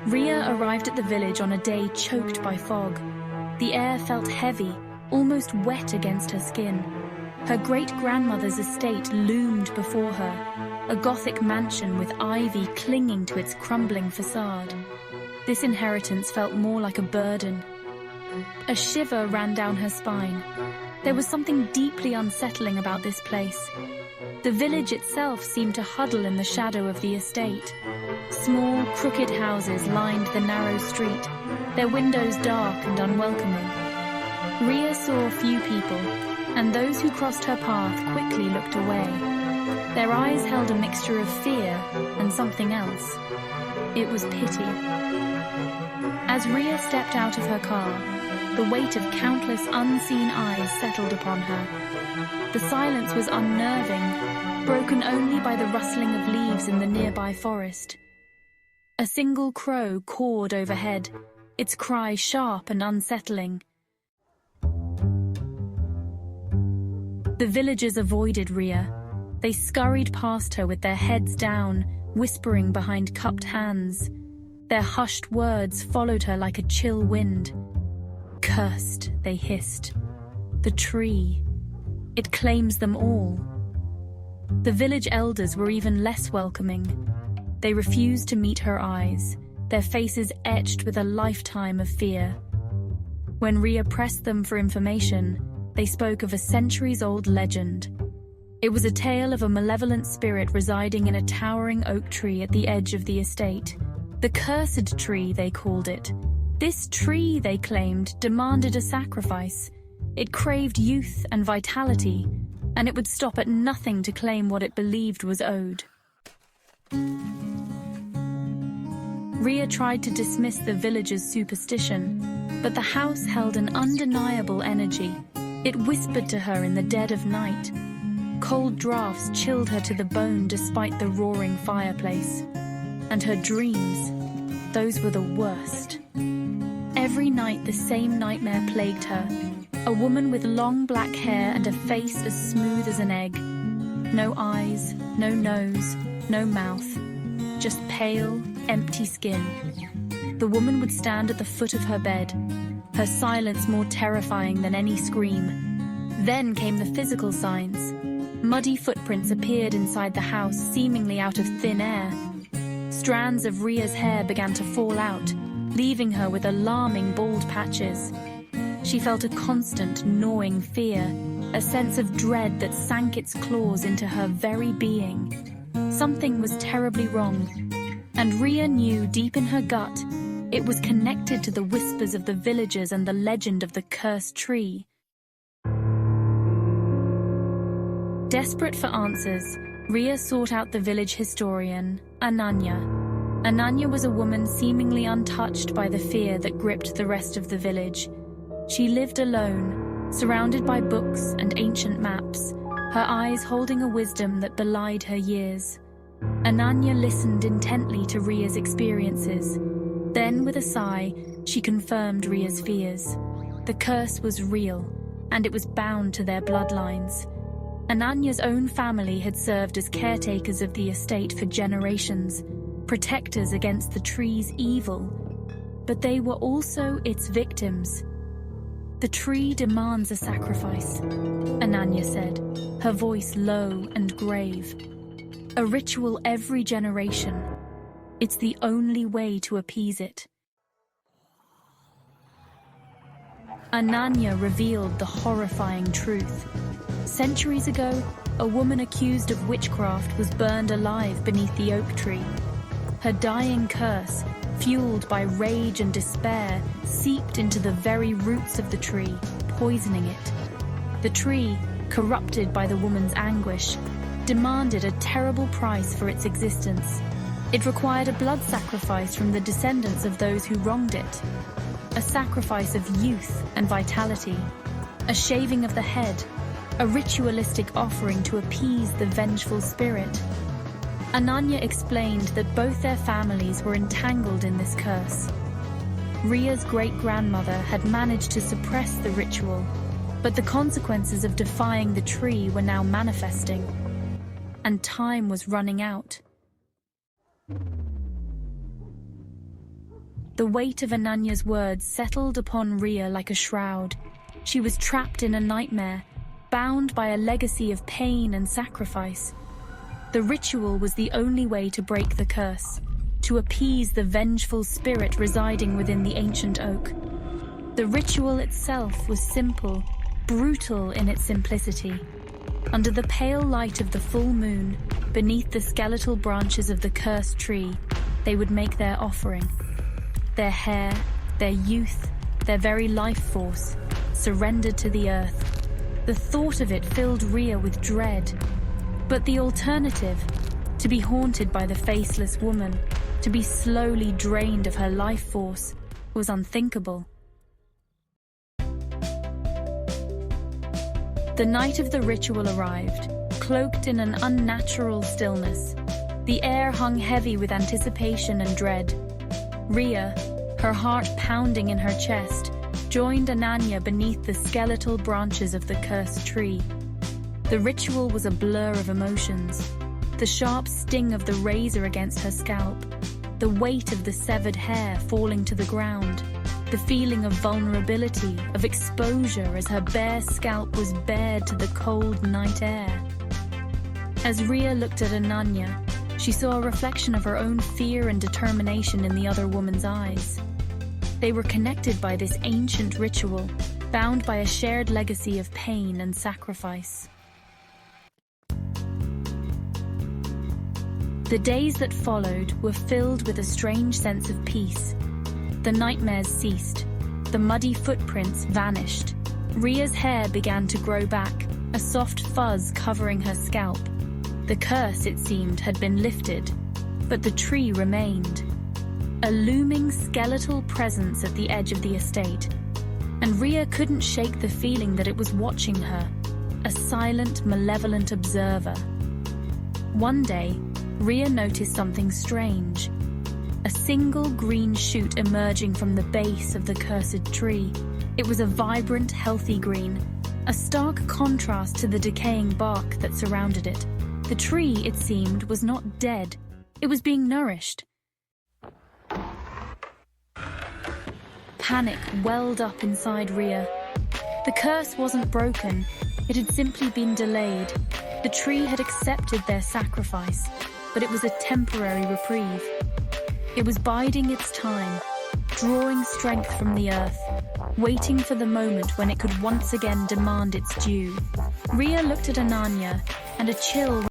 Rhea arrived at the village on a day choked by fog. The air felt heavy, almost wet against her skin. Her great-grandmother's estate loomed before her, a Gothic mansion with ivy clinging to its crumbling facade. This inheritance felt more like a burden. A shiver ran down her spine. There was something deeply unsettling about this place. The village itself seemed to huddle in the shadow of the estate. Small, crooked houses lined the narrow street, their windows dark and unwelcoming. Rhea saw few people, and those who crossed her path quickly looked away. Their eyes held a mixture of fear and something else. It was pity. As Rhea stepped out of her car, the weight of countless unseen eyes settled upon her. The silence was unnerving, broken only by the rustling of leaves in the nearby forest. A single crow cawed overhead, its cry sharp and unsettling. The villagers avoided Rhea. They scurried past her with their heads down, whispering behind cupped hands. Their hushed words followed her like a chill wind. "Cursed," they hissed. "The tree. It claims them all." The village elders were even less welcoming. They refused to meet her eyes, their faces etched with a lifetime of fear. When Rhea pressed them for information, they spoke of a centuries-old legend. It was a tale of a malevolent spirit residing in a towering oak tree at the edge of the estate. The Cursed Tree, they called it. This tree, they claimed, demanded a sacrifice. It craved youth and vitality, and it would stop at nothing to claim what it believed was owed. Rhea tried to dismiss the villagers' superstition, but the house held an undeniable energy. It whispered to her in the dead of night. Cold drafts chilled her to the bone despite the roaring fireplace. And her dreams, those were the worst. Every night the same nightmare plagued her. A woman with long black hair and a face as smooth as an egg. No eyes, no nose, no mouth. Just pale, empty skin. The woman would stand at the foot of her bed, her silence more terrifying than any scream. Then came the physical signs. Muddy footprints appeared inside the house, seemingly out of thin air. Strands of Rhea's hair began to fall out, leaving her with alarming bald patches. She felt a constant, gnawing fear, a sense of dread that sank its claws into her very being. Something was terribly wrong, and Rhea knew deep in her gut it was connected to the whispers of the villagers and the legend of the cursed tree. Desperate for answers, Rhea sought out the village historian, Ananya. Ananya was a woman seemingly untouched by the fear that gripped the rest of the village. She lived alone, surrounded by books and ancient maps, her eyes holding a wisdom that belied her years. Ananya listened intently to Rhea's experiences. Then, with a sigh, she confirmed Rhea's fears. The curse was real, and it was bound to their bloodlines. Ananya's own family had served as caretakers of the estate for generations, protectors against the tree's evil. But they were also its victims. "The tree demands a sacrifice," Ananya said, her voice low and grave. "A ritual every generation. It's the only way to appease it." Ananya revealed the horrifying truth. Centuries ago, a woman accused of witchcraft was burned alive beneath the oak tree. Her dying curse, fueled by rage and despair, seeped into the very roots of the tree, poisoning it. The tree, corrupted by the woman's anguish, demanded a terrible price for its existence. It required a blood sacrifice from the descendants of those who wronged it. A sacrifice of youth and vitality. A shaving of the head. A ritualistic offering to appease the vengeful spirit. Ananya explained that both their families were entangled in this curse. Rhea's great-grandmother had managed to suppress the ritual, but the consequences of defying the tree were now manifesting, and time was running out. The weight of Ananya's words settled upon Rhea like a shroud. She was trapped in a nightmare, bound by a legacy of pain and sacrifice. The ritual was the only way to break the curse, to appease the vengeful spirit residing within the ancient oak. The ritual itself was simple, brutal in its simplicity. Under the pale light of the full moon, beneath the skeletal branches of the cursed tree, they would make their offering. Their hair, their youth, their very life force, surrendered to the earth. The thought of it filled Rhea with dread. But the alternative, to be haunted by the faceless woman, to be slowly drained of her life force, was unthinkable. The night of the ritual arrived, cloaked in an unnatural stillness. The air hung heavy with anticipation and dread. Rhea, her heart pounding in her chest, joined Ananya beneath the skeletal branches of the cursed tree. The ritual was a blur of emotions. The sharp sting of the razor against her scalp, the weight of the severed hair falling to the ground, the feeling of vulnerability, of exposure as her bare scalp was bared to the cold night air. As Rhea looked at Ananya, she saw a reflection of her own fear and determination in the other woman's eyes. They were connected by this ancient ritual, bound by a shared legacy of pain and sacrifice. The days that followed were filled with a strange sense of peace. The nightmares ceased. The muddy footprints vanished. Rhea's hair began to grow back, a soft fuzz covering her scalp. The curse, it seemed, had been lifted, but the tree remained. A looming skeletal presence at the edge of the estate, and Rhea couldn't shake the feeling that it was watching her, a silent, malevolent observer. One day, Rhea noticed something strange. A single green shoot emerging from the base of the cursed tree. It was a vibrant, healthy green, a stark contrast to the decaying bark that surrounded it. The tree, it seemed, was not dead. It was being nourished. Panic welled up inside Rhea. The curse wasn't broken. It had simply been delayed. The tree had accepted their sacrifice, but it was a temporary reprieve. It was biding its time, drawing strength from the earth, waiting for the moment when it could once again demand its due. Rhea looked at Ananya, and a chill